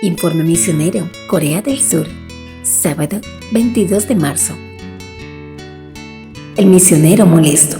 Informe Misionero, Corea del Sur, sábado 22 de marzo. El misionero molesto.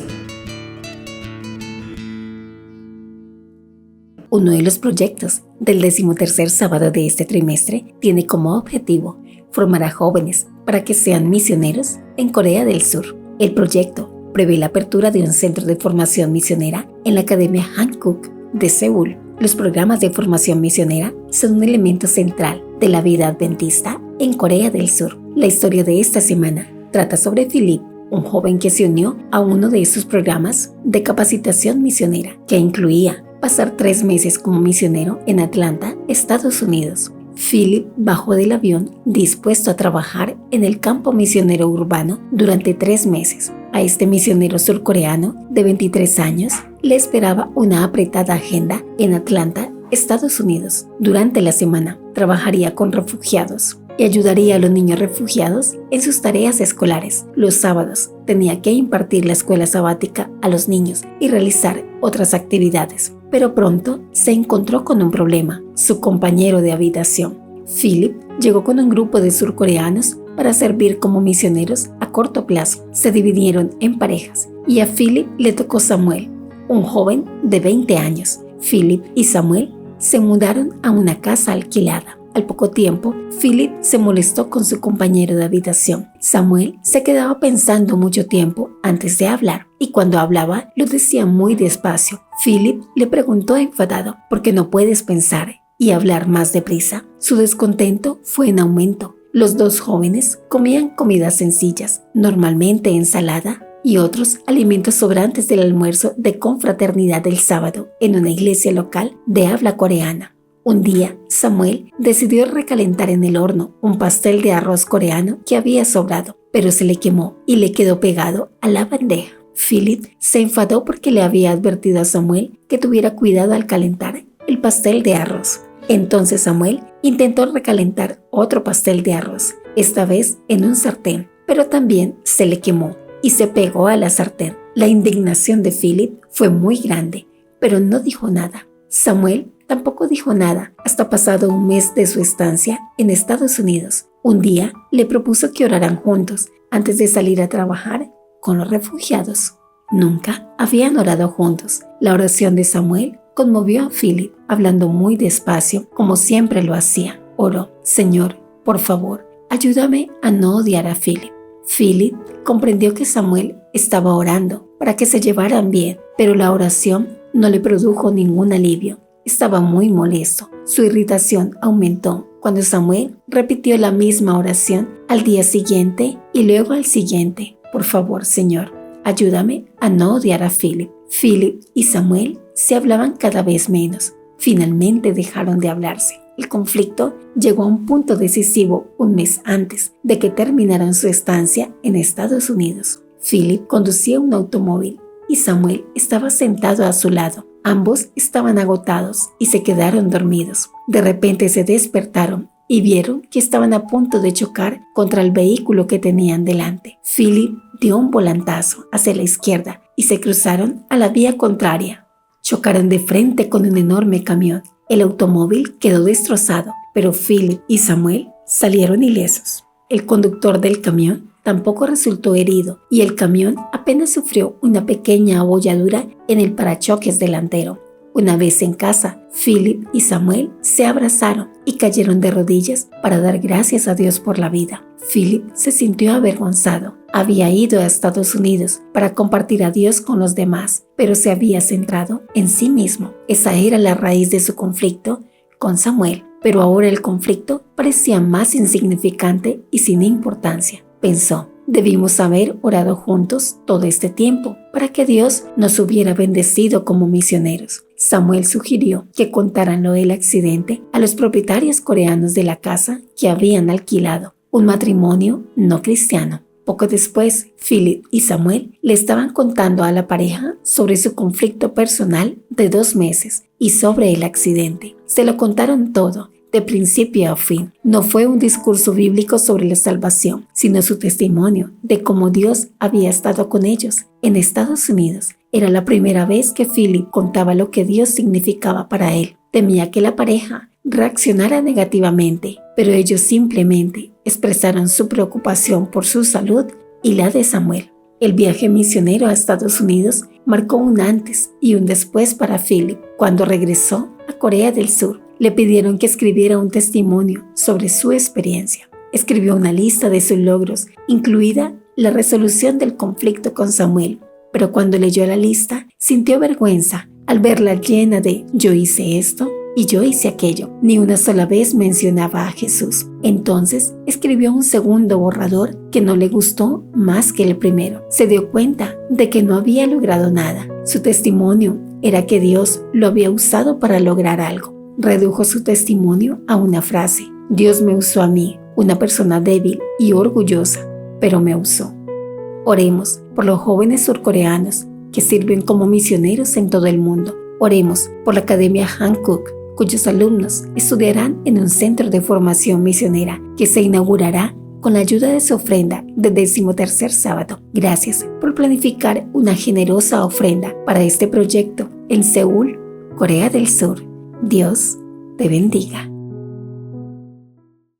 Uno de los proyectos del 13º sábado de este trimestre tiene como objetivo formar a jóvenes para que sean misioneros en Corea del Sur. El proyecto prevé la apertura de un centro de formación misionera en la Academia Hankuk de Seúl. Los programas de formación misionera son un elemento central de la vida adventista en Corea del Sur. La historia de esta semana trata sobre Philip, un joven que se unió a uno de esos programas de capacitación misionera que incluía pasar 3 meses como misionero en Atlanta, Estados Unidos. Philip bajó del avión dispuesto a trabajar en el campo misionero urbano durante 3 meses. A este misionero surcoreano de 23 años le esperaba una apretada agenda en Atlanta, Estados Unidos. Durante la semana trabajaría con refugiados y ayudaría a los niños refugiados en sus tareas escolares. Los sábados tenía que impartir la escuela sabática a los niños y realizar otras actividades. Pero pronto se encontró con un problema: su compañero de habitación. Philip llegó con un grupo de surcoreanos para servir como misioneros a corto plazo. Se dividieron en parejas y a Philip le tocó Samuel, un joven de 20 años. Philip y Samuel se mudaron a una casa alquilada. Al poco tiempo, Philip se molestó con su compañero de habitación. Samuel se quedaba pensando mucho tiempo antes de hablar, y cuando hablaba lo decía muy despacio. Philip le preguntó enfadado: ¿por qué no puedes pensar y hablar más deprisa? Su descontento fue en aumento. Los dos jóvenes comían comidas sencillas, normalmente ensalada y otros alimentos sobrantes del almuerzo de confraternidad del sábado en una iglesia local de habla coreana. Un día, Samuel decidió recalentar en el horno un pastel de arroz coreano que había sobrado, pero se le quemó y le quedó pegado a la bandeja. Philip se enfadó porque le había advertido a Samuel que tuviera cuidado al calentar el pastel de arroz. Entonces Samuel intentó recalentar otro pastel de arroz, esta vez en un sartén, pero también se le quemó y se pegó a la sartén. La indignación de Philip fue muy grande, pero no dijo nada. Samuel tampoco dijo nada hasta pasado un mes de su estancia en Estados Unidos. Un día le propuso que oraran juntos antes de salir a trabajar con los refugiados. Nunca habían orado juntos. La oración de Samuel conmovió a Philip. Hablando muy despacio, como siempre lo hacía, oró: Señor, por favor, ayúdame a no odiar a Philip. Philip comprendió que Samuel estaba orando para que se llevaran bien, pero la oración no le produjo ningún alivio. Estaba muy molesto. Su irritación aumentó cuando Samuel repitió la misma oración al día siguiente y luego al siguiente: por favor, Señor, ayúdame a no odiar a Philip. Philip y Samuel se hablaban cada vez menos. Finalmente dejaron de hablarse. El conflicto llegó a un punto decisivo un mes antes de que terminaran su estancia en Estados Unidos. Philip conducía un automóvil y Samuel estaba sentado a su lado. Ambos estaban agotados y se quedaron dormidos. De repente se despertaron y vieron que estaban a punto de chocar contra el vehículo que tenían delante. Philip dio un volantazo hacia la izquierda y se cruzaron a la vía contraria. Chocaron de frente con un enorme camión. El automóvil quedó destrozado, pero Philip y Samuel salieron ilesos. El conductor del camión tampoco resultó herido y el camión apenas sufrió una pequeña abolladura en el parachoques delantero. Una vez en casa, Philip y Samuel se abrazaron y cayeron de rodillas para dar gracias a Dios por la vida. Philip se sintió avergonzado. Había ido a Estados Unidos para compartir a Dios con los demás, pero se había centrado en sí mismo. Esa era la raíz de su conflicto con Samuel, pero ahora el conflicto parecía más insignificante y sin importancia. Pensó: debimos haber orado juntos todo este tiempo para que Dios nos hubiera bendecido como misioneros. Samuel sugirió que contaran lo del accidente a los propietarios coreanos de la casa que habían alquilado, un matrimonio no cristiano. Poco después, Philip y Samuel le estaban contando a la pareja sobre su conflicto personal de 2 meses y sobre el accidente. Se lo contaron todo, de principio a fin. No fue un discurso bíblico sobre la salvación, sino su testimonio de cómo Dios había estado con ellos en Estados Unidos. Era la primera vez que Philip contaba lo que Dios significaba para él. Temía que la pareja reaccionara negativamente, pero ellos simplemente expresaron su preocupación por su salud y la de Samuel. El viaje misionero a Estados Unidos marcó un antes y un después para Philip. Cuando regresó a Corea del Sur, le pidieron que escribiera un testimonio sobre su experiencia. Escribió una lista de sus logros, incluida la resolución del conflicto con Samuel, pero cuando leyó la lista, sintió vergüenza al verla llena de «yo hice esto» y «yo hice aquello». Ni una sola vez mencionaba a Jesús. Entonces escribió un segundo borrador que no le gustó más que el primero. Se dio cuenta de que no había logrado nada. Su testimonio era que Dios lo había usado para lograr algo. Redujo su testimonio a una frase: «Dios me usó a mí, una persona débil y orgullosa, pero me usó». Oremos por los jóvenes surcoreanos que sirven como misioneros en todo el mundo. Oremos por la Academia Hankook, cuyos alumnos estudiarán en un centro de formación misionera que se inaugurará con la ayuda de su ofrenda del 13º sábado. Gracias por planificar una generosa ofrenda para este proyecto en Seúl, Corea del Sur. Dios te bendiga.